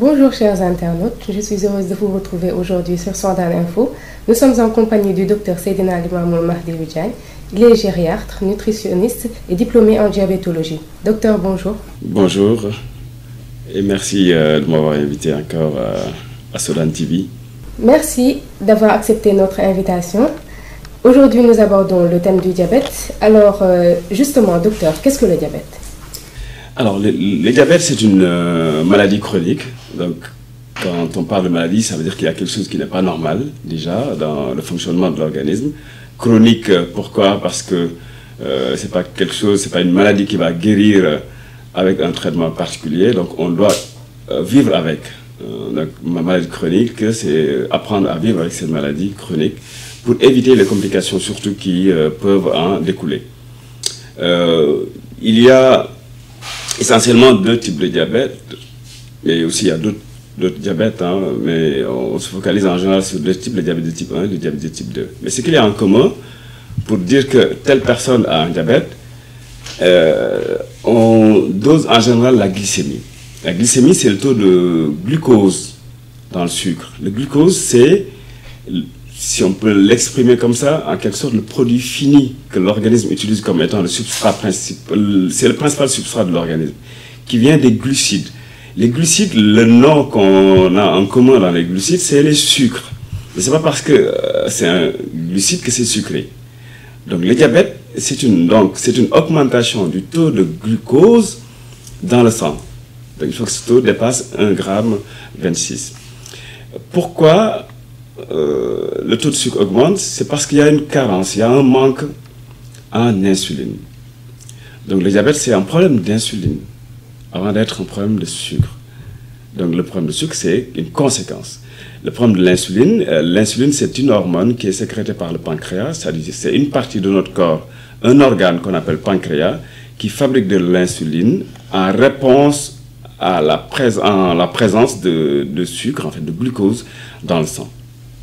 Bonjour chers internautes, je suis heureuse de vous retrouver aujourd'hui sur Soodane Info. Nous sommes en compagnie du docteur Seydina Limamou Mahdi Diagne. Il est gériatre, nutritionniste et diplômé en diabétologie. Docteur, bonjour. Bonjour et merci de m'avoir invité encore à Soodane TV. Merci d'avoir accepté notre invitation. Aujourd'hui, nous abordons le thème du diabète. Alors, justement, docteur, qu'est-ce que le diabète? Alors, le diabète, c'est une maladie chronique. Donc, quand on parle de maladie, ça veut dire qu'il y a quelque chose qui n'est pas normal, déjà, dans le fonctionnement de l'organisme. Chronique, pourquoi? Parce que c'est pas quelque chose, c'est pas une maladie qui va guérir avec un traitement particulier. Donc, on doit vivre avec. Donc, ma maladie chronique, c'est apprendre à vivre avec cette maladie chronique pour éviter les complications, surtout qui peuvent en découler. Il y a essentiellement deux types de diabète, mais aussi il y a d'autres diabètes, hein, mais on se focalise en général sur deux types, le diabète de type 1 et le diabète de type 2. Mais ce qu'il y a en commun, pour dire que telle personne a un diabète, on dose en général la glycémie. La glycémie, c'est le taux de glucose dans le sucre. Le glucose, c'est, si on peut l'exprimer comme ça, en quelque sorte le produit fini que l'organisme utilise comme étant le substrat principal, c'est le principal substrat de l'organisme, qui vient des glucides. Les glucides, le nom qu'on a en commun dans les glucides, c'est les sucres. Mais c'est pas parce que c'est un glucide que c'est sucré. Donc le diabète, c'est une augmentation du taux de glucose dans le sang. Donc il faut que ce taux dépasse 1,26 g. Pourquoi le taux de sucre augmente? C'est parce qu'il y a une carence, il y a un manque en insuline. Donc le diabète, c'est un problème d'insuline avant d'être un problème de sucre. Donc le problème de sucre, c'est une conséquence. Le problème de l'insuline, l'insuline, c'est une hormone qui est sécrétée par le pancréas, c'est-à-dire c'est une partie de notre corps, un organe qu'on appelle pancréas, qui fabrique de l'insuline en réponse à la présence de sucre, en fait de glucose, dans le sang,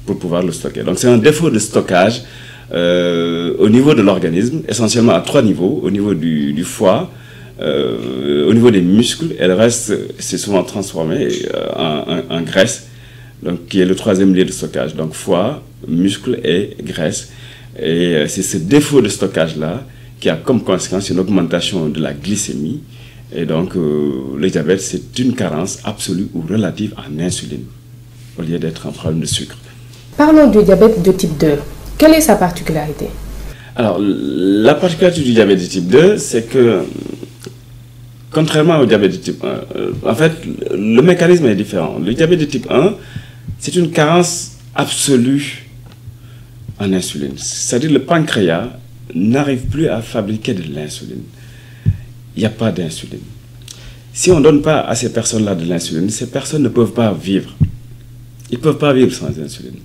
pour pouvoir le stocker. Donc c'est un défaut de stockage au niveau de l'organisme, essentiellement à trois niveaux, au niveau du foie, au niveau des muscles, et le reste, c'est souvent transformé en graisse, donc, qui est le troisième lieu de stockage. Donc foie, muscles et graisse. Et c'est ce défaut de stockage-là qui a comme conséquence une augmentation de la glycémie. Et donc, le diabète, c'est une carence absolue ou relative en insuline, au lieu d'être un problème de sucre. Parlons du diabète de type 2. Quelle est sa particularité? Alors, la particularité du diabète de type 2, c'est que, contrairement au diabète de type 1, en fait, le mécanisme est différent. Le diabète de type 1, c'est une carence absolue en insuline. C'est-à-dire le pancréas n'arrive plus à fabriquer de l'insuline. Il n'y a pas d'insuline. Si on ne donne pas à ces personnes-là de l'insuline, ces personnes ne peuvent pas vivre. Ils ne peuvent pas vivre sans insuline.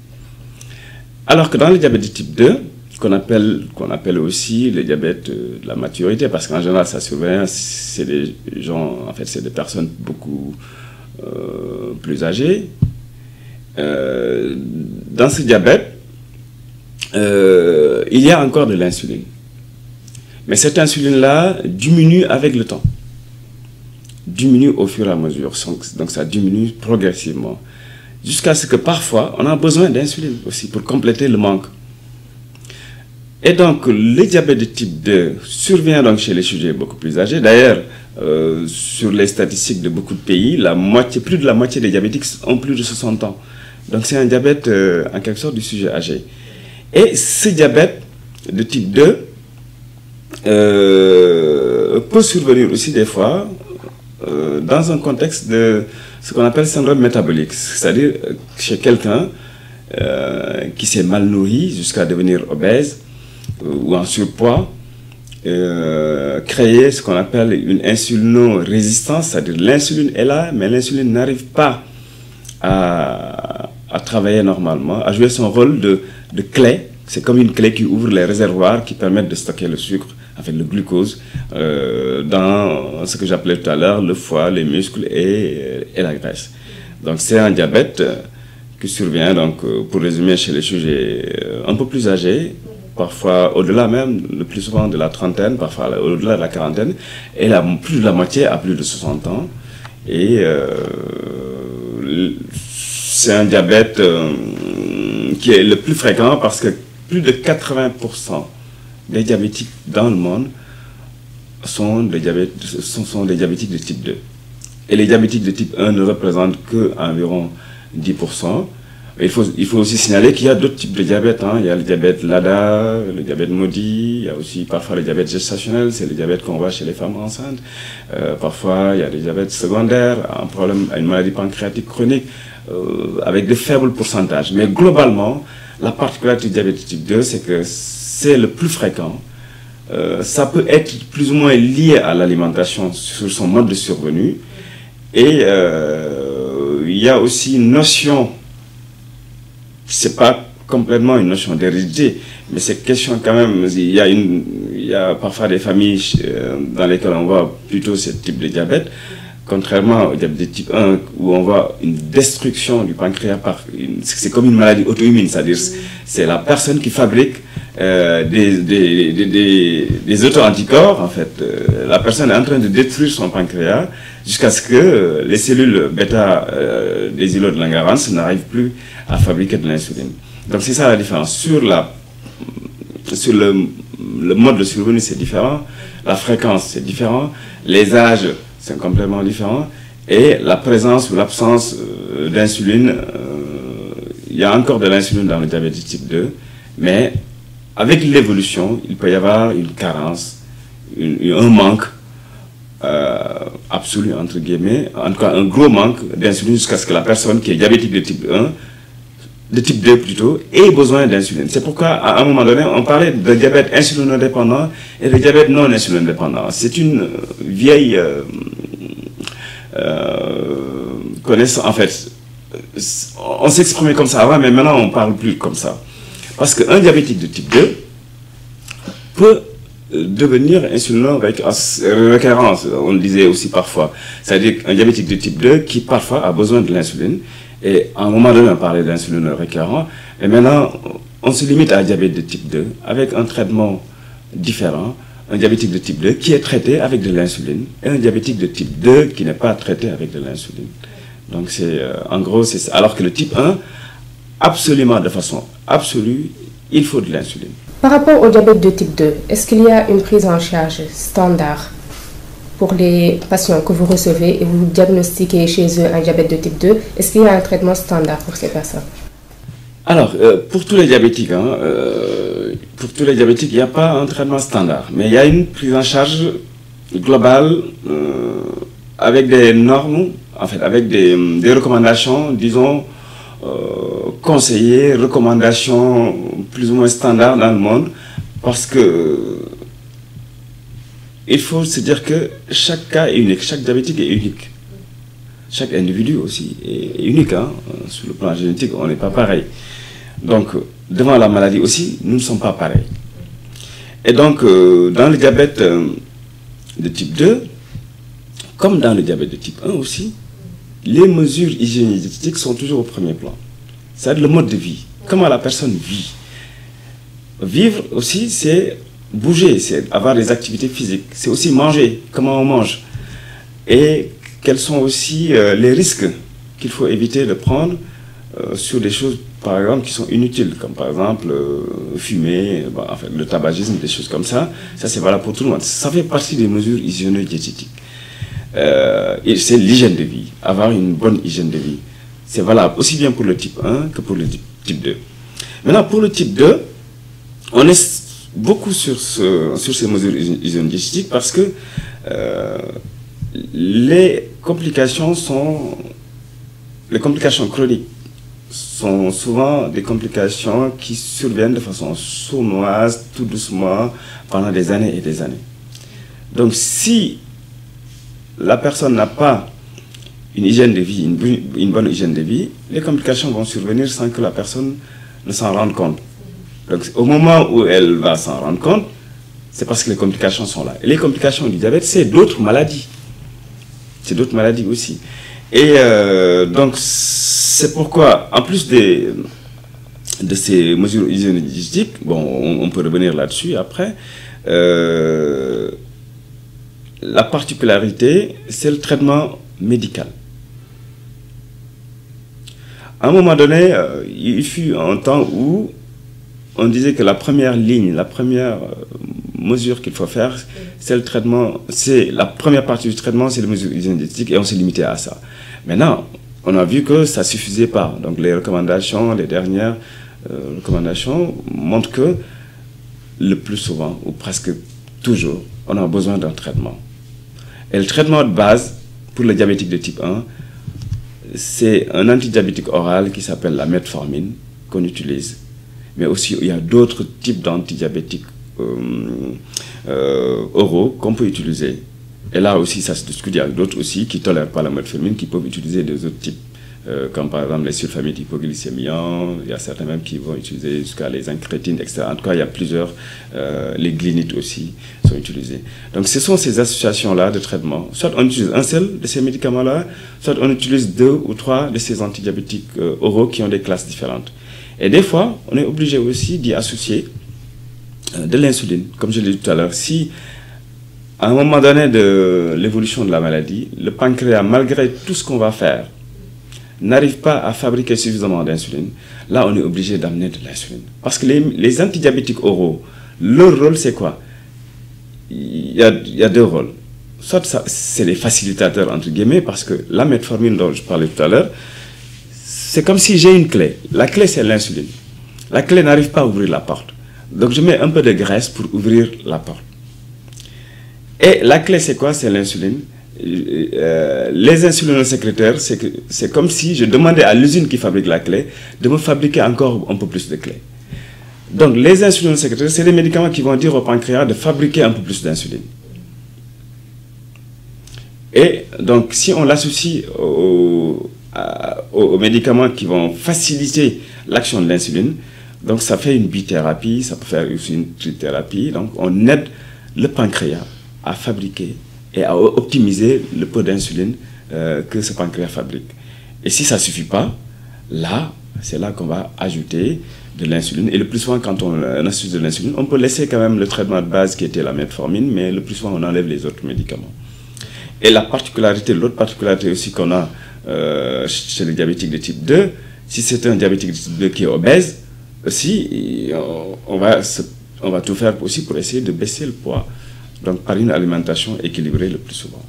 Alors que dans le diabète de type 2, qu'on appelle aussi le diabète de la maturité, parce qu'en général, ça survient, c'est des gens, en fait, c'est des personnes beaucoup plus âgées. Dans ce diabète, il y a encore de l'insuline. Mais cette insuline-là diminue avec le temps. Diminue au fur et à mesure. Donc ça diminue progressivement. Jusqu'à ce que parfois, on a besoin d'insuline aussi pour compléter le manque. Et donc, le diabète de type 2 survient donc chez les sujets beaucoup plus âgés. D'ailleurs, sur les statistiques de beaucoup de pays, plus de la moitié des diabétiques ont plus de 60 ans. Donc c'est un diabète en quelque sorte du sujet âgé. Et ce diabète de type 2 peut survenir aussi des fois dans un contexte de ce qu'on appelle syndrome métabolique, c'est-à-dire chez quelqu'un qui s'est mal nourri jusqu'à devenir obèse ou en surpoids, créer ce qu'on appelle une insulino-résistance, c'est-à-dire l'insuline est là, mais l'insuline n'arrive pas à travailler normalement, à jouer son rôle de clé. C'est comme une clé qui ouvre les réservoirs qui permettent de stocker le sucre, en fait le glucose, dans ce que j'appelais tout à l'heure le foie, les muscles et la graisse. Donc c'est un diabète qui survient, donc, pour résumer, chez les sujets un peu plus âgés, parfois au-delà même, le plus souvent de la trentaine, parfois au-delà de la quarantaine, et plus de la moitié à plus de 60 ans. Et c'est un diabète qui est le plus fréquent parce que plus de 80% des diabétiques dans le monde sont des diabétiques de type 2. Et les diabétiques de type 1 ne représentent qu'environ 10%. Il faut aussi signaler qu'il y a d'autres types de diabète. Hein. Il y a le diabète LADA, le diabète maudit, il y a aussi parfois le diabète gestationnel, c'est le diabète qu'on voit chez les femmes enceintes. Parfois, il y a des diabètes secondaires, un problème, une maladie pancréatique chronique, avec de faibles pourcentages. Mais globalement, la particularité du diabète type 2, c'est que c'est le plus fréquent. Ça peut être plus ou moins lié à l'alimentation sur son mode de survenue. Et il y a aussi une notion, c'est pas complètement une notion d'hérédité, mais c'est question quand même, il y a parfois des familles dans lesquelles on voit plutôt ce type de diabète, contrairement au diabète de type 1 où on voit une destruction du pancréas c'est comme une maladie auto-immune, c'est-à-dire c'est la personne qui fabrique des auto-anticorps, en fait. La personne est en train de détruire son pancréas jusqu'à ce que les cellules bêta des îlots de Langerhans n'arrivent plus à fabriquer de l'insuline. Donc c'est ça la différence. Sur le mode de survenue, c'est différent. La fréquence, c'est différent. Les âges, c'est complètement différent. Et la présence ou l'absence d'insuline, il y a encore de l'insuline dans le diabète de type 2, mais avec l'évolution, il peut y avoir une carence, un manque absolu, entre guillemets, en tout cas un gros manque d'insuline jusqu'à ce que la personne qui est diabétique de type 1, de type 2 plutôt, ait besoin d'insuline. C'est pourquoi, à un moment donné, on parlait de diabète insulinodépendant et de diabète non insulinodépendant. C'est une vieille connaissance, en fait. On s'exprimait comme ça avant, mais maintenant on ne parle plus comme ça. Parce qu'un diabétique de type 2 peut devenir insulino-récurrent, on le disait aussi parfois. C'est-à-dire un diabétique de type 2 qui parfois a besoin de l'insuline. Et à un moment donné, on parlait d'insulino-récurrent. Et maintenant, on se limite à un diabète de type 2 avec un traitement différent. Un diabétique de type 2 qui est traité avec de l'insuline et un diabétique de type 2 qui n'est pas traité avec de l'insuline. Donc c'est en gros, c'est ça. Alors que le type 1, absolument, de façon absolue, il faut de l'insuline. Par rapport au diabète de type 2, est-ce qu'il y a une prise en charge standard pour les patients que vous recevez et vous diagnostiquez chez eux un diabète de type 2? Est-ce qu'il y a un traitement standard pour ces personnes? Alors, pour tous les diabétiques, il n'y a pas un traitement standard, mais il y a une prise en charge globale avec des normes, en fait, avec des recommandations, disons, conseillées, recommandations plus ou moins standards dans le monde, parce que il faut se dire que chaque cas est unique, chaque diabétique est unique. Chaque individu aussi est unique, hein. Sur le plan génétique, on n'est pas pareil. Donc, devant la maladie aussi, nous ne sommes pas pareils. Et donc, dans le diabète de type 2, comme dans le diabète de type 1 aussi, les mesures hygiéniques sont toujours au premier plan. C'est-à-dire le mode de vie, comment la personne vit. Vivre aussi, c'est bouger, c'est avoir des activités physiques, c'est aussi manger, comment on mange. Et quels sont aussi les risques qu'il faut éviter de prendre sur des choses, par exemple, qui sont inutiles, comme par exemple fumer, enfin, le tabagisme, des choses comme ça. Ça, c'est valable pour tout le monde. Ça fait partie des mesures hygiéno-diététiques. Et c'est l'hygiène de vie, avoir une bonne hygiène de vie. C'est valable aussi bien pour le type 1 que pour le type 2. Maintenant, pour le type 2, on est beaucoup sur ces mesures hygiéno-diététiques parce que les complications chroniques sont souvent des complications qui surviennent de façon sournoise, tout doucement, pendant des années et des années. Donc si la personne n'a pas une hygiène de vie, une bonne hygiène de vie, les complications vont survenir sans que la personne ne s'en rende compte. Donc au moment où elle va s'en rendre compte, c'est parce que les complications sont là. Et les complications du diabète, c'est d'autres maladies. C'est d'autres maladies aussi. Et donc, c'est pourquoi, en plus de ces mesures hygiéniques, bon, on peut revenir là-dessus après, la particularité, c'est le traitement médical. À un moment donné, il fut un temps où on disait que la première ligne, la première mesure qu'il faut faire, c'est le traitement, c'est la première partie du traitement, c'est les mesures diététiques, et on s'est limité à ça. Maintenant, on a vu que ça ne suffisait pas. Donc les recommandations, les dernières recommandations montrent que le plus souvent, ou presque toujours, on a besoin d'un traitement. Et le traitement de base pour le diabétique de type 1, c'est un antidiabétique oral qui s'appelle la metformine qu'on utilise. Mais aussi, il y a d'autres types d'antidiabétiques oraux qu'on peut utiliser. Et là aussi, ça se discute. Il y a d'autres aussi qui ne tolèrent pas la metformine, qui peuvent utiliser des autres types, comme par exemple les sulfamides hypoglycémiants. Il y a certains même qui vont utiliser jusqu'à les incrétines, etc. En tout cas, il y a plusieurs. Les glynites aussi sont utilisés. Donc, ce sont ces associations-là de traitement. Soit on utilise un seul de ces médicaments-là, soit on utilise 2 ou 3 de ces antidiabétiques oraux qui ont des classes différentes. Et des fois, on est obligé aussi d'y associer de l'insuline. Comme je l'ai dit tout à l'heure, si à un moment donné de l'évolution de la maladie, le pancréas, malgré tout ce qu'on va faire, n'arrive pas à fabriquer suffisamment d'insuline, là on est obligé d'amener de l'insuline. Parce que les antidiabétiques oraux, leur rôle c'est quoi? Il y a 2 rôles. Soit c'est les facilitateurs entre guillemets, parce que la metformine dont je parlais tout à l'heure, c'est comme si j'ai une clé. La clé, c'est l'insuline. La clé n'arrive pas à ouvrir la porte. Donc, je mets un peu de graisse pour ouvrir la porte. Et la clé, c'est quoi? C'est l'insuline. Les insulinosécréteurs, c'est comme si je demandais à l'usine qui fabrique la clé de me fabriquer encore un peu plus de clés. Donc, les insulinosécréteurs, c'est des médicaments qui vont dire au pancréas de fabriquer un peu plus d'insuline. Et donc, si on l'associe aux médicaments qui vont faciliter l'action de l'insuline, donc ça fait une bithérapie, ça peut faire aussi une trithérapie. Donc on aide le pancréas à fabriquer et à optimiser le peu d'insuline que ce pancréas fabrique. Et si ça ne suffit pas, là, c'est là qu'on va ajouter de l'insuline. Et le plus souvent, quand on ajoute de l'insuline, on peut laisser quand même le traitement de base qui était la metformine, mais le plus souvent, on enlève les autres médicaments. Et la particularité, l'autre particularité aussi qu'on a chez les diabétiques de type 2, si c'est un diabétique de type 2 qui est obèse, aussi, on va tout faire aussi pour essayer de baisser le poids, donc par une alimentation équilibrée le plus souvent.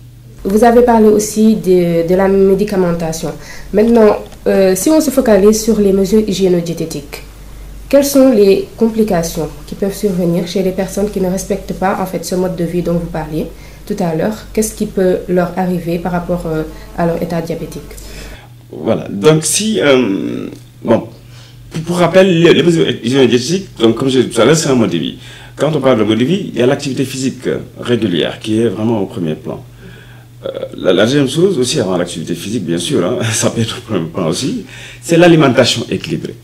Vous avez parlé aussi de la médicamentation. Maintenant, si on se focalise sur les mesures hygiéno-diététiques, quelles sont les complications qui peuvent survenir chez les personnes qui ne respectent pas en fait ce mode de vie dont vous parliez tout à l'heure? Qu'est-ce qui peut leur arriver par rapport à leur état diabétique? Voilà, donc si, bon, pour rappel, les mesures hygiéno-diététiques, donc comme je l'ai dit tout à l'heure, c'est un mode de vie. Quand on parle de mode de vie, il y a l'activité physique régulière qui est vraiment au premier plan. La deuxième chose aussi, avant l'activité physique, bien sûr, hein, ça peut être au premier plan aussi, c'est l'alimentation équilibrée.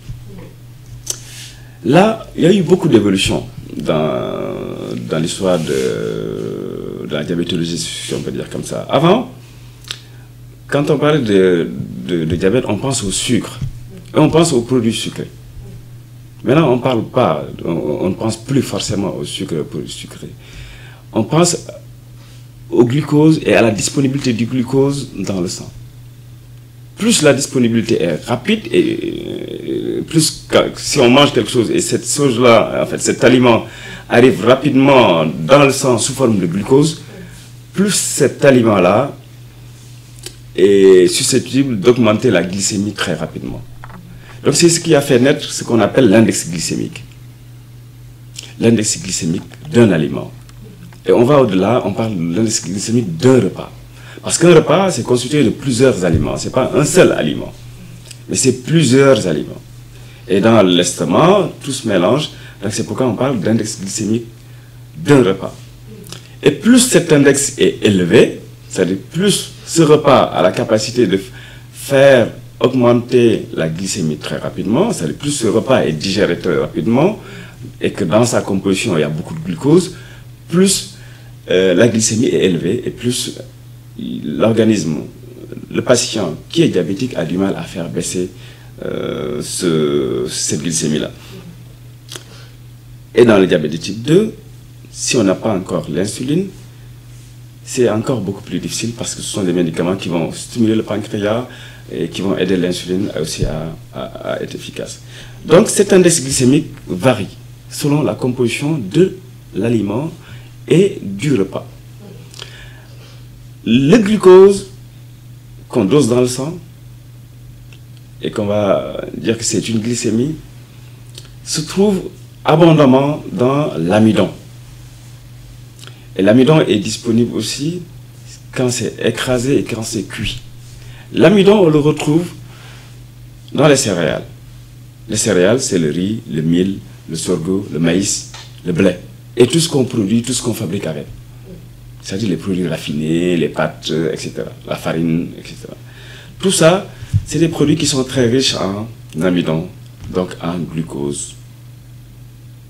Là, il y a eu beaucoup d'évolutions dans l'histoire de la diabétologie, si on peut dire comme ça. Avant, quand on parlait de diabète, on pense au sucre et on pense aux produits sucrés. Maintenant, on parle pas, on ne pense plus forcément au sucre et aux produits sucrés. On pense au glucose et à la disponibilité du glucose dans le sang. Plus la disponibilité est rapide et plus si on mange quelque chose et cette chose-là, en fait, cet aliment arrive rapidement dans le sang sous forme de glucose, plus cet aliment-là est susceptible d'augmenter la glycémie très rapidement. Donc c'est ce qui a fait naître ce qu'on appelle l'index glycémique. L'index glycémique d'un aliment. Et on va au-delà, on parle de l'index glycémique d'un repas. Parce qu'un repas, c'est constitué de plusieurs aliments. Ce n'est pas un seul aliment, mais c'est plusieurs aliments. Et dans l'estomac, tout se mélange. Donc c'est pourquoi on parle d'index glycémique d'un repas. Et plus cet index est élevé, c'est-à-dire plus ce repas a la capacité de faire augmenter la glycémie très rapidement, c'est-à-dire plus ce repas est digéré très rapidement et que dans sa composition il y a beaucoup de glucose, plus la glycémie est élevée et plus l'organisme, le patient qui est diabétique a du mal à faire baisser cette glycémie-là. Et dans le diabète de type 2, si on n'a pas encore l'insuline, c'est encore beaucoup plus difficile parce que ce sont des médicaments qui vont stimuler le pancréas, et qui vont aider l'insuline aussi à être efficace. Donc cet index glycémique varie selon la composition de l'aliment et du repas. Le glucose qu'on dose dans le sang et qu'on va dire que c'est une glycémie se trouve abondamment dans l'amidon. Et l'amidon est disponible aussi quand c'est écrasé et quand c'est cuit. L'amidon, on le retrouve dans les céréales. Les céréales, c'est le riz, le mil, le sorgho, le maïs, le blé. Et tout ce qu'on produit, tout ce qu'on fabrique avec. C'est-à-dire les produits raffinés, les pâtes, etc. La farine, etc. Tout ça, c'est des produits qui sont très riches en amidon, donc en glucose,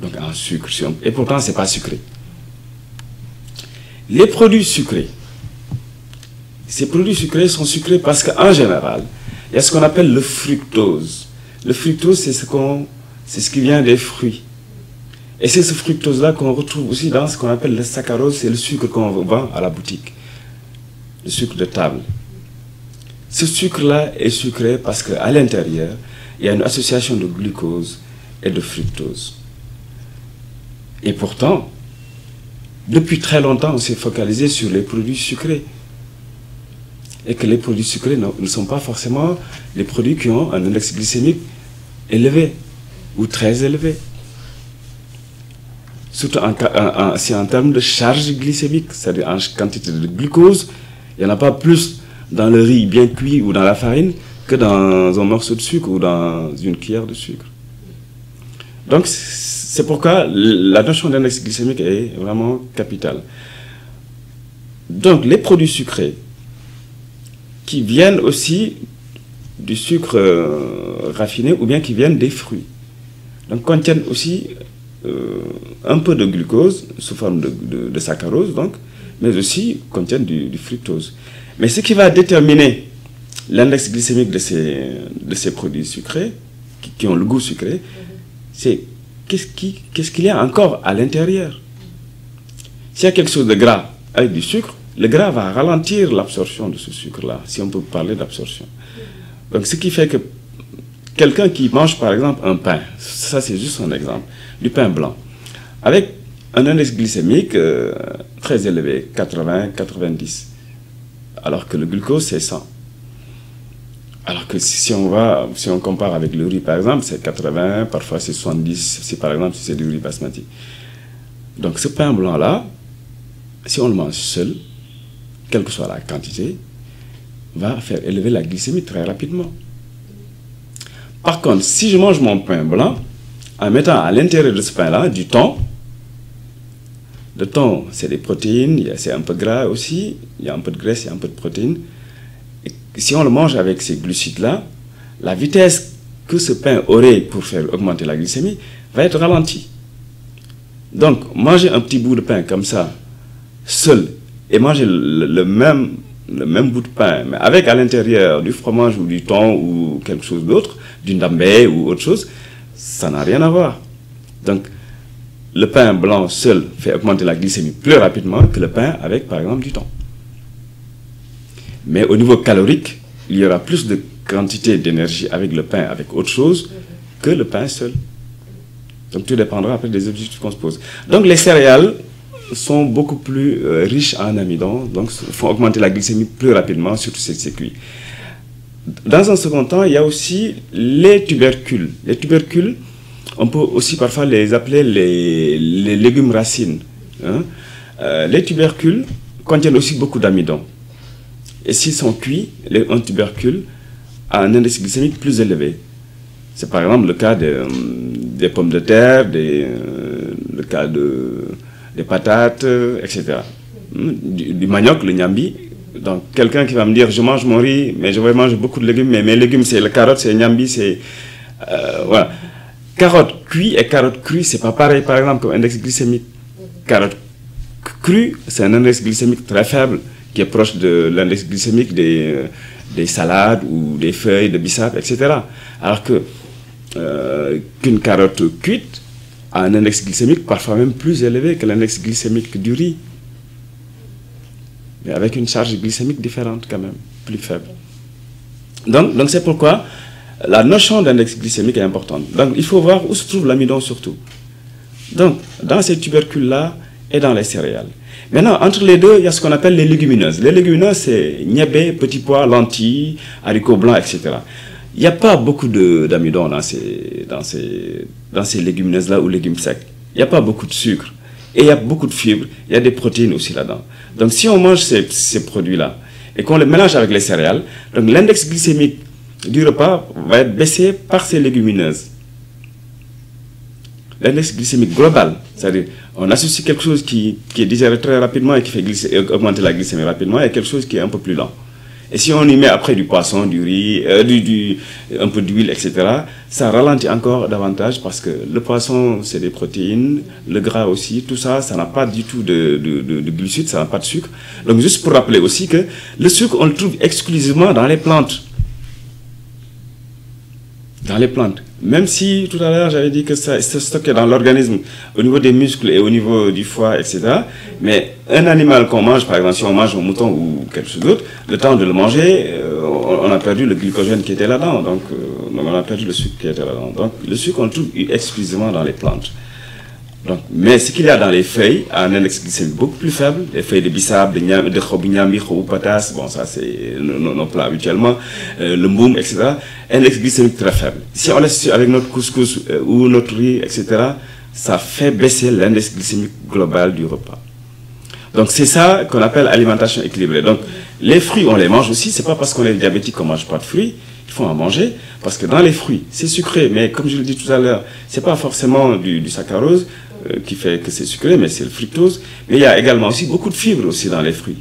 donc en sucre. Et pourtant, ce n'est pas sucré. Les produits sucrés, ces produits sucrés sont sucrés parce qu'en général, il y a ce qu'on appelle le fructose. Le fructose, c'est ce qui vient des fruits. Et c'est ce fructose-là qu'on retrouve aussi dans ce qu'on appelle le saccharose, c'est le sucre qu'on vend à la boutique. Le sucre de table. Ce sucre-là est sucré parce qu'à l'intérieur, il y a une association de glucose et de fructose. Et pourtant, depuis très longtemps, on s'est focalisé sur les produits sucrés. Et que les produits sucrés ne sont pas forcément les produits qui ont un index glycémique élevé ou très élevé. Surtout en termes de charge glycémique, c'est-à-dire en quantité de glucose, il n'y en a pas plus dans le riz bien cuit ou dans la farine que dans un morceau de sucre ou dans une cuillère de sucre. Donc, c'est pourquoi la notion d'index glycémique est vraiment capitale. Donc, les produits sucrés qui viennent aussi du sucre raffiné ou bien qui viennent des fruits, donc contiennent aussi un peu de glucose sous forme de saccharose, donc, mais aussi contiennent du fructose. Mais ce qui va déterminer l'index glycémique de ces produits sucrés, qui ont le goût sucré, c'est qu'est-ce qu'il y a encore à l'intérieur. S'il y a quelque chose de gras avec du sucre, le gras va ralentir l'absorption de ce sucre-là, si on peut parler d'absorption. Donc ce qui fait que quelqu'un qui mange par exemple un pain, ça c'est juste un exemple, du pain blanc, avec un index glycémique très élevé, 80-90, alors que le glucose c'est 100. Alors que si on compare avec le riz par exemple, c'est 80, parfois c'est 70, si par exemple si c'est du riz basmati. Donc ce pain blanc-là, si on le mange seul, quelle que soit la quantité, va faire élever la glycémie très rapidement. Par contre, si je mange mon pain blanc, en mettant à l'intérieur de ce pain-là du thon, le thon, c'est des protéines, c'est un peu gras aussi, il y a un peu de graisse, il y a un peu de protéines. Et si on le mange avec ces glucides-là, la vitesse que ce pain aurait pour faire augmenter la glycémie va être ralentie. Donc, manger un petit bout de pain comme ça, seul, et manger le même bout de pain, mais avec à l'intérieur du fromage ou du thon ou quelque chose d'autre, du ndambé ou autre chose, ça n'a rien à voir. Donc, le pain blanc seul fait augmenter la glycémie plus rapidement que le pain avec, par exemple, du thon. Mais au niveau calorique, il y aura plus de quantité d'énergie avec le pain, avec autre chose, que le pain seul. Donc, tout dépendra après des objectifs qu'on se pose. Donc, les céréales sont beaucoup plus riches en amidon, donc font augmenter la glycémie plus rapidement, surtout si c'est cuit. Dans un second temps, il y a aussi les tubercules. Les tubercules, on peut aussi parfois les appeler les légumes racines. Hein. Les tubercules contiennent aussi beaucoup d'amidon. Et s'ils sont cuits, un tubercule a un indice glycémique plus élevé. C'est par exemple le cas des pommes de terre, le cas des patates, etc. Du manioc, le nyambi. Donc, quelqu'un qui va me dire, je mange mon riz, mais je vais manger beaucoup de légumes, mais mes légumes, c'est le carotte, c'est le nyambi, c'est... voilà. Carotte cuite et carotte crue, c'est pas pareil, par exemple, comme index glycémique. Carotte crue, c'est un index glycémique très faible, qui est proche de l'index glycémique des salades ou des feuilles de bissap, etc. Alors que qu'une carotte cuite a un index glycémique parfois même plus élevé que l'index glycémique du riz. Mais avec une charge glycémique différente quand même, plus faible. Donc c'est pourquoi la notion d'index glycémique est importante. Donc il faut voir où se trouve l'amidon surtout. Donc dans ces tubercules-là et dans les céréales. Maintenant, entre les deux, il y a ce qu'on appelle les légumineuses. Les légumineuses, c'est niébé, petits pois, lentilles, haricots blancs, etc. Il n'y a pas beaucoup d'amidon dans ces légumineuses-là ou légumes secs. Il n'y a pas beaucoup de sucre. Et il y a beaucoup de fibres. Il y a des protéines aussi là-dedans. Donc si on mange ces produits-là et qu'on les mélange avec les céréales, donc l'index glycémique du repas va être baissé par ces légumineuses. L'index glycémique global, c'est-à-dire on associe quelque chose qui est digéré très rapidement et qui fait augmenter la glycémie rapidement et quelque chose qui est un peu plus lent. Et si on y met après du poisson, du riz, un peu d'huile, etc., ça ralentit encore davantage parce que le poisson, c'est des protéines, le gras aussi, tout ça, ça n'a pas du tout de glucides, ça n'a pas de sucre. Donc juste pour rappeler aussi que le sucre, on le trouve exclusivement dans les plantes. Dans les plantes. Même si tout à l'heure j'avais dit que ça se stockait dans l'organisme au niveau des muscles et au niveau du foie, etc. Mais un animal qu'on mange, par exemple, si on mange un mouton ou quelque chose d'autre, le temps de le manger, on a perdu le glycogène qui était là-dedans. Donc on a perdu le sucre qui était là-dedans. Donc le sucre, on le trouve exclusivement dans les plantes. Donc, mais ce qu'il y a dans les feuilles a un index glycémique beaucoup plus faible. Les feuilles de bissap, de khobignami, khoboupatas, bon ça c'est nos plats habituellement, le mboum, etc. Index glycémique très faible. Si on laisse avec notre couscous ou notre riz, etc., ça fait baisser l'index glycémique global du repas. Donc c'est ça qu'on appelle alimentation équilibrée. Donc les fruits, on les mange aussi. C'est pas parce qu'on est diabétique qu'on mange pas de fruits. Il faut en manger parce que dans les fruits, c'est sucré. Mais comme je le dis tout à l'heure, c'est pas forcément du saccharose qui fait que c'est sucré, mais c'est le fructose. Mais il y a également aussi beaucoup de fibres aussi dans les fruits.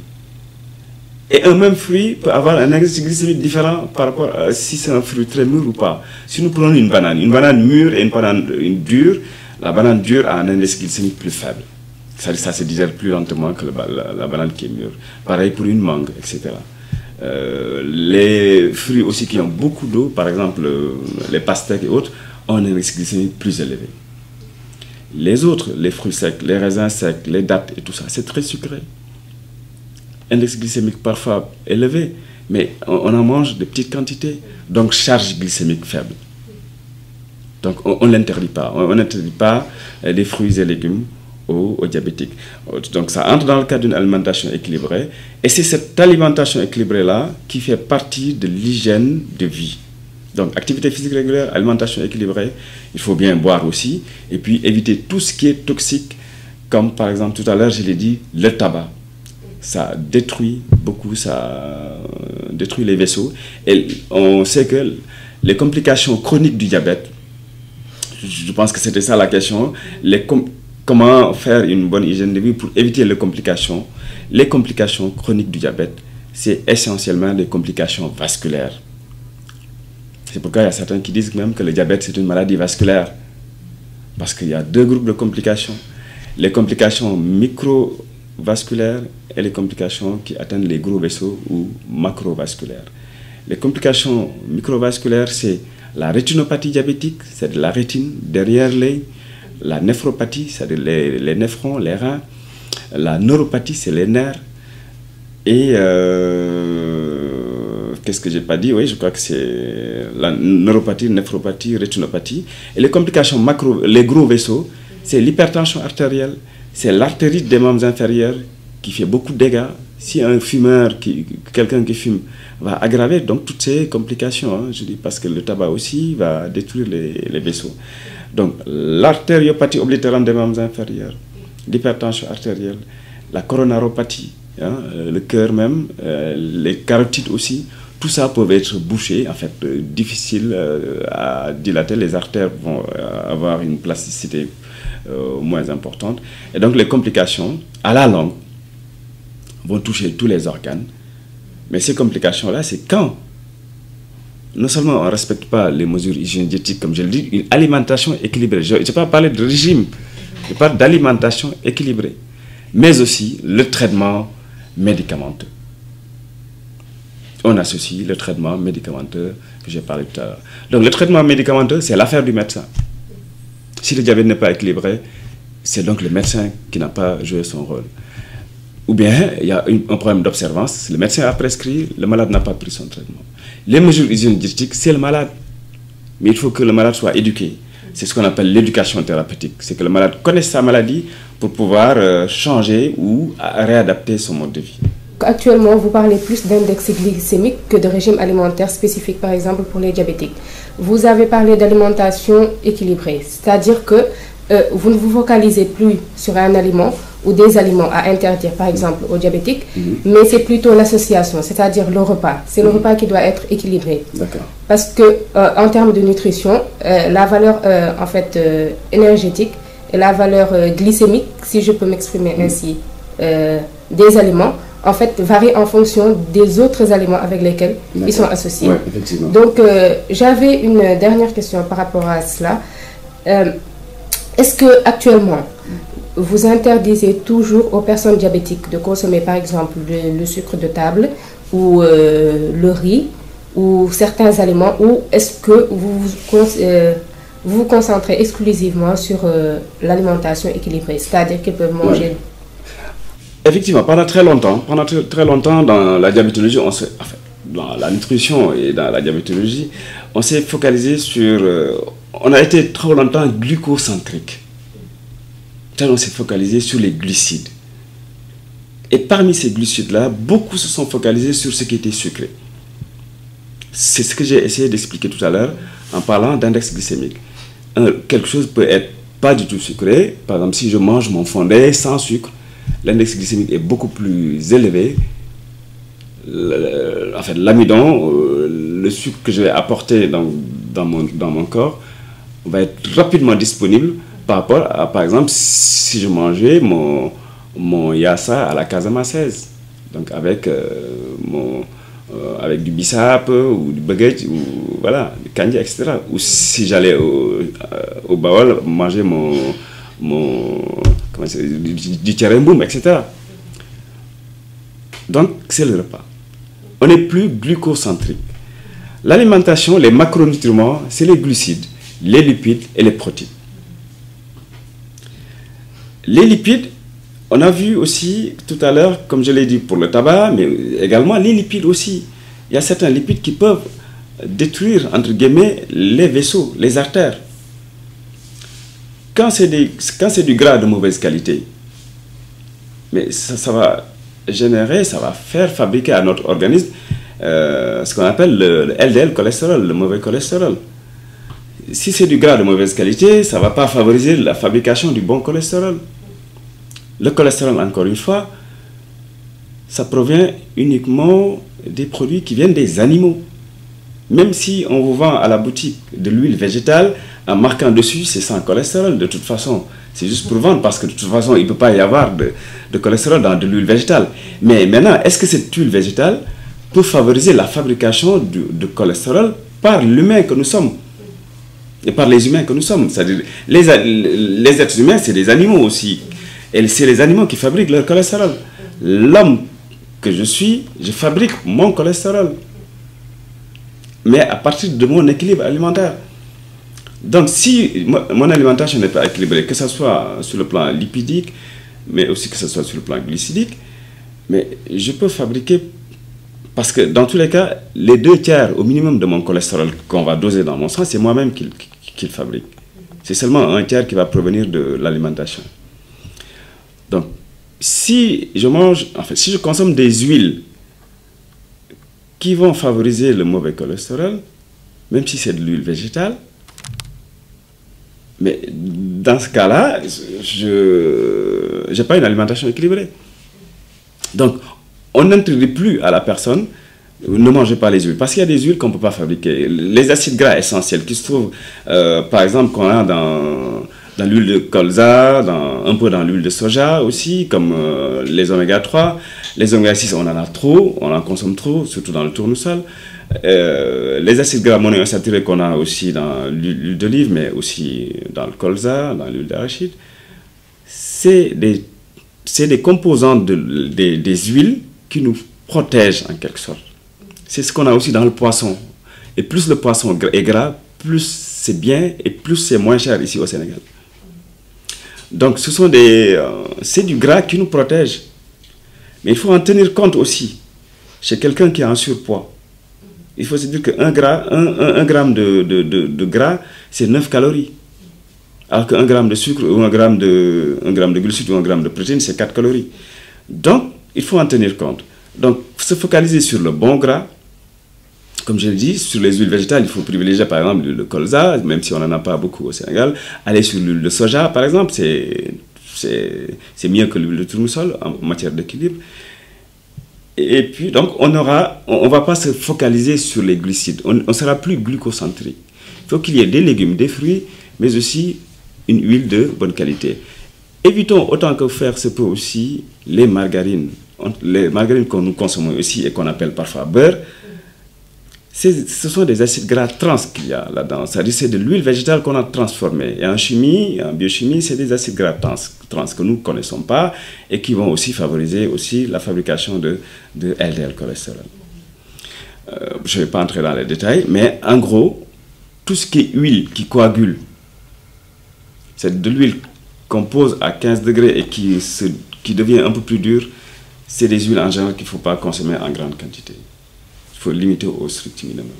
Et un même fruit peut avoir un index glycémique différent par rapport à si c'est un fruit très mûr ou pas. Si nous prenons une banane mûre et une banane dure, la banane dure a un index glycémique plus faible. Ça se digère plus lentement que la banane qui est mûre. Pareil pour une mangue, etc. Les fruits aussi qui ont beaucoup d'eau, par exemple les pastèques et autres, ont un index glycémique plus élevé. Les autres, les fruits secs, les raisins secs, les dattes et tout ça, c'est très sucré. Index glycémique parfois élevé, mais on en mange de petites quantités, donc charge glycémique faible. Donc on n'interdit pas. On n'interdit pas les fruits et légumes aux diabétiques. Donc ça entre dans le cadre d'une alimentation équilibrée, et c'est cette alimentation équilibrée-là qui fait partie de l'hygiène de vie. Donc activité physique régulière, alimentation équilibrée, il faut bien boire aussi, et puis éviter tout ce qui est toxique, comme par exemple tout à l'heure je l'ai dit, le tabac. Ça détruit beaucoup, ça détruit les vaisseaux, et on sait que les complications chroniques du diabète, je pense que c'était ça la question, comment faire une bonne hygiène de vie pour éviter les complications. Les complications chroniques du diabète, c'est essentiellement des complications vasculaires. C'est pourquoi il y a certains qui disent même que le diabète c'est une maladie vasculaire. Parce qu'il y a deux groupes de complications. Les complications microvasculaires et les complications qui atteignent les gros vaisseaux ou macrovasculaires. Les complications microvasculaires, c'est la rétinopathie diabétique, c'est de la rétine derrière l'œil. La néphropathie, c'est-à-dire les néphrons, les reins. La neuropathie, c'est les nerfs. Et qu'est-ce que j'ai pas dit? Oui, je crois que c'est la neuropathie, néphropathie, rétinopathie. Et les complications macro, les gros vaisseaux, c'est l'hypertension artérielle, c'est l'artérite des membres inférieurs qui fait beaucoup de dégâts. Si un fumeur, quelqu'un qui fume, va aggraver donc toutes ces complications, hein, je dis parce que le tabac aussi va détruire les vaisseaux. Donc l'artériopathie oblitérante des membres inférieurs, l'hypertension artérielle, la coronaropathie, hein, le cœur même, les carotides aussi, tout ça peut être bouché, en fait, difficile à dilater. Les artères vont avoir une plasticité moins importante. Et donc les complications, à la longue, vont toucher tous les organes. Mais ces complications-là, c'est quand non seulement on ne respecte pas les mesures hygiéniques, comme je le dis, une alimentation équilibrée. Je n'ai pas parlé de régime, je parle d'alimentation équilibrée. Mais aussi le traitement médicamenteux. On associe le traitement médicamenteux que j'ai parlé tout à l'heure. Donc le traitement médicamenteux, c'est l'affaire du médecin. Si le diabète n'est pas équilibré, c'est donc le médecin qui n'a pas joué son rôle. ou bien il y a un problème d'observance, le médecin a prescrit, le malade n'a pas pris son traitement. Les mesures hygiéniques, c'est le malade. Mais il faut que le malade soit éduqué. C'est ce qu'on appelle l'éducation thérapeutique. C'est que le malade connaisse sa maladie pour pouvoir changer ou réadapter son mode de vie. Actuellement, vous parlez plus d'index glycémique que de régime alimentaire spécifique, par exemple pour les diabétiques. Vous avez parlé d'alimentation équilibrée, c'est-à-dire que vous ne vous focalisez plus sur un aliment ou des aliments à interdire, par exemple aux diabétiques, mais c'est plutôt l'association, c'est-à-dire le repas. C'est le repas qui doit être équilibré. D'accord. Parce que en termes de nutrition, la valeur en fait énergétique et la valeur glycémique, si je peux m'exprimer ainsi, des aliments, en fait, varie en fonction des autres aliments avec lesquels ils sont associés. Ouais, effectivement. Donc, j'avais une dernière question par rapport à cela. Est-ce que actuellement, vous interdisez toujours aux personnes diabétiques de consommer, par exemple, le sucre de table ou le riz ou certains aliments, ou est-ce que vous vous concentrez exclusivement sur l'alimentation équilibrée, c'est-à-dire qu'ils peuvent manger... Ouais. Effectivement, pendant très longtemps dans la diabétologie, dans la nutrition et dans la diabétologie, on s'est focalisé sur... on a été trop longtemps glucocentrique. On s'est focalisé sur les glucides. Et parmi ces glucides-là, beaucoup se sont focalisés sur ce qui était sucré. C'est ce que j'ai essayé d'expliquer tout à l'heure en parlant d'index glycémique. Quelque chose peut être pas du tout sucré. Par exemple, si je mange mon fondé sans sucre, l'index glycémique est beaucoup plus élevé. En fait, l'amidon, le sucre que je vais apporter dans mon corps, va être rapidement disponible par rapport à, par exemple, si je mangeais mon yassa à la casamassaise, donc avec avec du bissap ou du baguette ou voilà, du kanji, etc. Ou si j'allais au Bawol manger du tcheremboum, etc. Donc, c'est le repas. On n'est plus glucocentrique. L'alimentation, les macronutriments, c'est les glucides, les lipides et les protéines. Les lipides, on a vu aussi tout à l'heure, comme je l'ai dit pour le tabac, mais également les lipides aussi. Il y a certains lipides qui peuvent détruire, entre guillemets, les vaisseaux, les artères. Quand c'est du gras de mauvaise qualité, mais ça va générer, ça va faire fabriquer à notre organisme ce qu'on appelle le LDL cholestérol, le mauvais cholestérol. Si c'est du gras de mauvaise qualité, ça ne va pas favoriser la fabrication du bon cholestérol. Le cholestérol, encore une fois, ça provient uniquement des produits qui viennent des animaux. Même si on vous vend à la boutique de l'huile végétale, en marquant dessus, c'est sans cholestérol, de toute façon. C'est juste pour vendre, parce que de toute façon, il ne peut pas y avoir de cholestérol dans de l'huile végétale. Mais maintenant, est-ce que cette huile végétale peut favoriser la fabrication de cholestérol par l'humain que nous sommes? Et par les humains que nous sommes. C'est-à-dire, les êtres humains, c'est des animaux aussi. Et c'est les animaux qui fabriquent leur cholestérol. L'homme que je suis, je fabrique mon cholestérol. Mais à partir de mon équilibre alimentaire. Donc, si mon alimentation n'est pas équilibrée, que ce soit sur le plan lipidique, mais aussi que ce soit sur le plan glycidique, mais je peux fabriquer, parce que dans tous les cas, les 2/3 au minimum de mon cholestérol qu'on va doser dans mon sang, c'est moi-même qui le fabrique. C'est seulement 1/3 qui va provenir de l'alimentation. Donc, si je consomme des huiles qui vont favoriser le mauvais cholestérol, même si c'est de l'huile végétale, mais dans ce cas-là, je n'ai pas une alimentation équilibrée. Donc, on n'interdit plus à la personne, ne mangez pas les huiles, parce qu'il y a des huiles qu'on ne peut pas fabriquer. Les acides gras essentiels qui se trouvent, par exemple, qu'on a dans l'huile de colza, un peu dans l'huile de soja aussi, comme les oméga 3. Les oméga 6, on en a trop, on en consomme trop, surtout dans le tournesol. Les acides gras monoinsaturés qu'on a aussi dans l'huile d'olive, mais aussi dans le colza, dans l'huile d'arachide, c'est des composants des huiles qui nous protègent en quelque sorte. C'est ce qu'on a aussi dans le poisson. Et plus le poisson est gras, plus c'est bien et plus c'est moins cher ici au Sénégal. Donc c'est du gras qui nous protège. Mais il faut en tenir compte aussi chez quelqu'un qui est en surpoids. Il faut se dire qu'un gramme de gras, c'est 9 calories. Alors qu'un gramme de sucre ou un gramme de glucides ou un gramme de protéines, c'est 4 calories. Donc, il faut en tenir compte. Donc, se focaliser sur le bon gras. Comme je l'ai dit, sur les huiles végétales, il faut privilégier par exemple le colza, même si on n'en a pas beaucoup au Sénégal. Aller sur l'huile de soja, par exemple, c'est mieux que l'huile de tournesol en matière d'équilibre. Et puis, donc, on ne va pas se focaliser sur les glucides. On sera plus glucocentrique. Il faut qu'il y ait des légumes, des fruits, mais aussi une huile de bonne qualité. Évitons autant que faire se peut aussi les margarines. Les margarines que nous consommons aussi et qu'on appelle parfois beurre, ce sont des acides gras trans qu'il y a là-dedans. C'est-à-dire c'est de l'huile végétale qu'on a transformée. Et en chimie, en biochimie, c'est des acides gras trans que nous ne connaissons pas et qui vont aussi favoriser aussi la fabrication de LDL cholestérol. Je ne vais pas entrer dans les détails, mais en gros, tout ce qui est huile qui coagule, c'est de l'huile qu'on pose à 15 degrés et qui devient un peu plus dure, c'est des huiles en général qu'il ne faut pas consommer en grande quantité. Il faut limiter au strict minimum.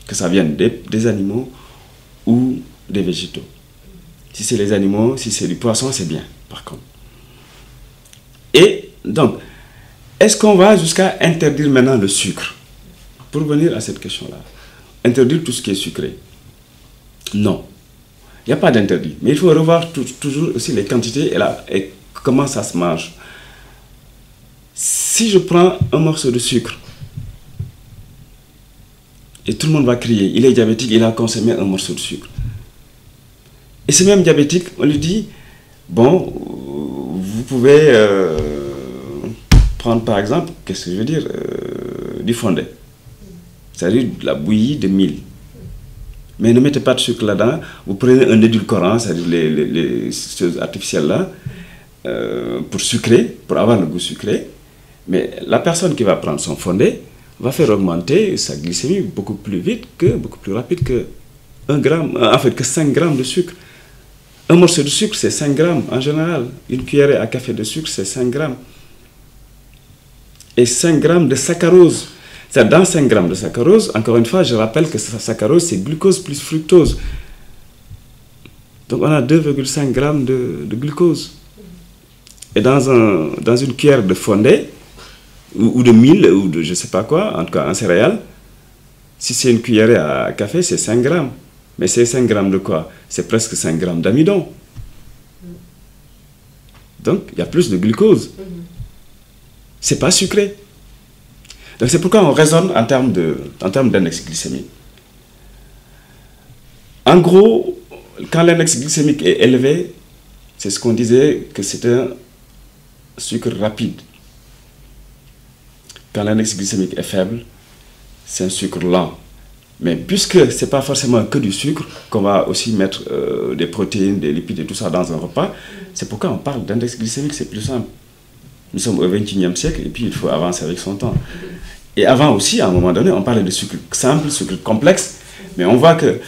Que ça vienne des animaux ou des végétaux. Si c'est les animaux, si c'est du poisson, c'est bien, par contre. Et donc, est-ce qu'on va jusqu'à interdire maintenant le sucre? Pour revenir à cette question-là, interdire tout ce qui est sucré? Non. Il n'y a pas d'interdit. Mais il faut revoir toujours aussi les quantités et comment ça se mange. Si je prends un morceau de sucre, et tout le monde va crier, il est diabétique, il a consommé un morceau de sucre. Et ce même diabétique, on lui dit, bon, vous pouvez prendre par exemple, qu'est-ce que je veux dire, du fondé. C'est-à-dire de la bouillie de mil. Mais ne mettez pas de sucre là-dedans, vous prenez un édulcorant, c'est-à-dire les choses artificielles là, pour sucrer, pour avoir le goût sucré. Mais la personne qui va prendre son fondé va faire augmenter sa glycémie beaucoup plus rapide que 1 gramme, en fait que 5 grammes de sucre. Un morceau de sucre, c'est 5 grammes en général. Une cuillerée à café de sucre, c'est 5 grammes. Et 5 grammes de saccharose. Dans 5 grammes de saccharose, encore une fois, je rappelle que saccharose, c'est glucose plus fructose. Donc on a 2,5 grammes de glucose. Et dans une cuillère de fondé, ou de mil, ou de je ne sais pas quoi, en tout cas en céréales, si c'est une cuillerée à café, c'est 5 grammes. Mais c'est 5 grammes de quoi? C'est presque 5 grammes d'amidon. Donc, il y a plus de glucose. C'est pas sucré. Donc, c'est pourquoi on raisonne en termes d'index glycémique. En gros, quand l'index glycémique est élevé, c'est ce qu'on disait que c'est un sucre rapide. Quand l'index glycémique est faible, c'est un sucre lent. Mais puisque ce n'est pas forcément que du sucre, qu'on va aussi mettre des protéines, des lipides et tout ça dans un repas, c'est pourquoi on parle d'index glycémique, c'est plus simple. Nous sommes au XXIe siècle et puis il faut avancer avec son temps. Et avant aussi, à un moment donné, on parlait de sucre simple, sucre complexe, mais on voit qu'il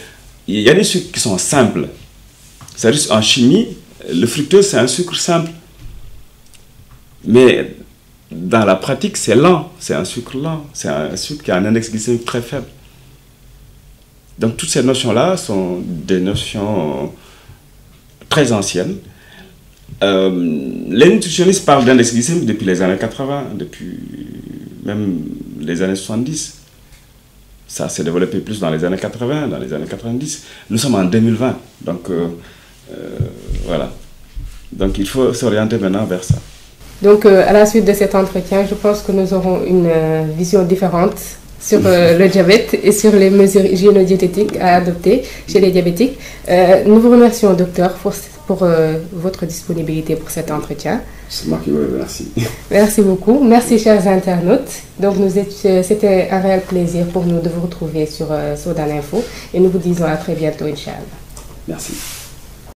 y a des sucres qui sont simples. C'est-à-dire en chimie, le fructose, c'est un sucre simple. Mais dans la pratique, c'est lent, c'est un sucre lent, c'est un sucre qui a un index glycémique très faible. Donc toutes ces notions-là sont des notions très anciennes. Les nutritionnistes parlent d'index glycémique depuis les années 80, depuis même les années 70. Ça s'est développé plus dans les années 80, dans les années 90. Nous sommes en 2020, donc voilà. Donc il faut s'orienter maintenant vers ça. Donc à la suite de cet entretien, je pense que nous aurons une vision différente sur le diabète et sur les mesures hygiéno-diététiques à adopter chez les diabétiques. Nous vous remercions, docteur, pour votre disponibilité pour cet entretien. C'est moi qui vous remercie. Merci beaucoup. Merci, chers internautes. Donc, c'était un réel plaisir pour nous de vous retrouver sur Sodan Info et nous vous disons à très bientôt, Inch'Allah. Merci.